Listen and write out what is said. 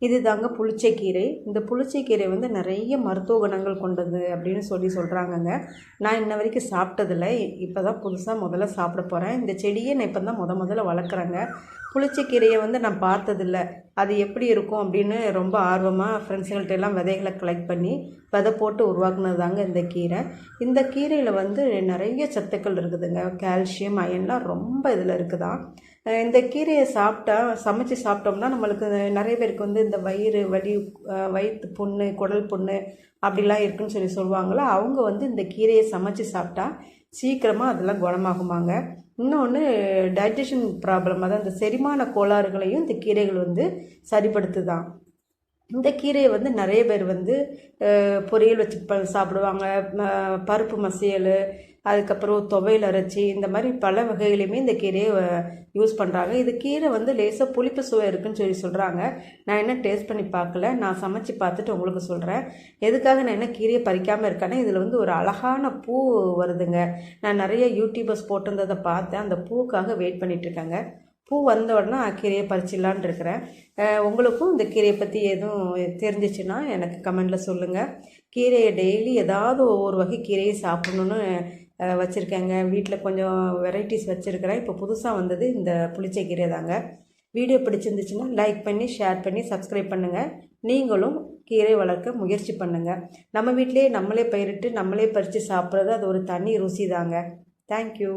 இது தாங்க புளிச்சைக்கீரை. இந்த புளிச்சைக்கீரை வந்து நிறைய மருத்துவ குணங்கள் கொண்டது அப்படின்னு சொல்கிறாங்கங்க. நான் இன்ன வரைக்கும் சாப்பிட்டதில்ல. இப்போ தான் புதுசாக முதல்ல சாப்பிட போகிறேன். இந்த செடியை நான் இப்போ தான் முதல்ல வளர்க்குறேங்க. புளிச்சைக்கீரையை வந்து நான் பார்த்ததில்ல. அது எப்படி இருக்கும் அப்படின்னு ரொம்ப ஆர்வமாக ஃப்ரெண்ட்ஸுங்கள்ட்ட எல்லாம் விதைகளை கலெக்ட் பண்ணி விதை போட்டு உருவாக்குனது தாங்க இந்த கீரை. இந்த கீரையில் வந்து நிறைய சத்துக்கள் இருக்குதுங்க. கால்சியம், அயன்லாம் ரொம்ப இதில் இருக்குதான். இந்த கீரையை சமைச்சு சாப்பிட்டோம்னா நம்மளுக்கு நிறைய பேருக்கு வந்து இந்த வயிறு வலி, வயிற்று புண்ணு, குடல் புண்ணு அப்படிலாம் இருக்குன்னு சொல்லுவாங்களா. அவங்க வந்து இந்த கீரையை சமைச்சு சாப்பிட்டா சீக்கிரமாக அதெல்லாம் குணமாகுமாங்க. இன்னொன்று டைஜஷன் ப்ராப்ளம், அதாவது இந்த செரிமான கோளாறுகளையும் இந்த கீரைகள் வந்து சரிப்படுத்துதான். இந்த கீரையை வந்து நிறைய பேர் வந்து பொரியல் வச்சு சாப்பிடுவாங்க. பருப்பு மசியல், அதுக்கப்புறம் துவையல் அரைச்சி, இந்த மாதிரி பல வகையிலையுமே இந்த கீரையை யூஸ் பண்ணுறாங்க. இது கீரை வந்து லேசாக புளிப்பு சுவை இருக்குன்னு சொல்கிறாங்க. நான் என்ன டேஸ்ட் பண்ணி பார்க்கல. நான் சமைச்சு பார்த்துட்டு உங்களுக்கு சொல்கிறேன். எதுக்காக நான் என்ன கீரையை பறிக்காமல் இருக்கேன்னா, இதில் வந்து ஒரு அழகான பூ வருதுங்க. நான் நிறைய யூடியூபர்ஸ் போட்டிருந்ததை பார்த்தேன். அந்த பூவுக்காக வெயிட் பண்ணிகிட்ருக்கேங்க. பூ வந்த உடனே கீரையை பறிச்சிடலான் இருக்கிறேன். உங்களுக்கும் இந்த கீரையை பற்றி எதுவும் தெரிஞ்சிச்சுன்னா எனக்கு கமெண்டில் சொல்லுங்கள். கீரையை டெய்லி ஏதாவது ஒவ்வொரு வகை கீரையை சாப்பிட்ணுன்னு வச்சுருக்கேங்க. வீட்டில் கொஞ்சம் வெரைட்டிஸ் வச்சுருக்கிறேன். இப்போ புதுசாக வந்தது இந்த புளிச்சை கீரை தாங்க. வீடியோ பிடிச்சிருந்துச்சுன்னா லைக் பண்ணி, ஷேர் பண்ணி, சப்ஸ்கிரைப் பண்ணுங்கள். நீங்களும் கீரை வளர்க்க முயற்சி பண்ணுங்கள். நம்ம வீட்டிலேயே நம்மளே பயிரிட்டு நம்மளே பறித்து சாப்பிட்றது அது ஒரு தனி ருசி தாங்க. தேங்க்யூ.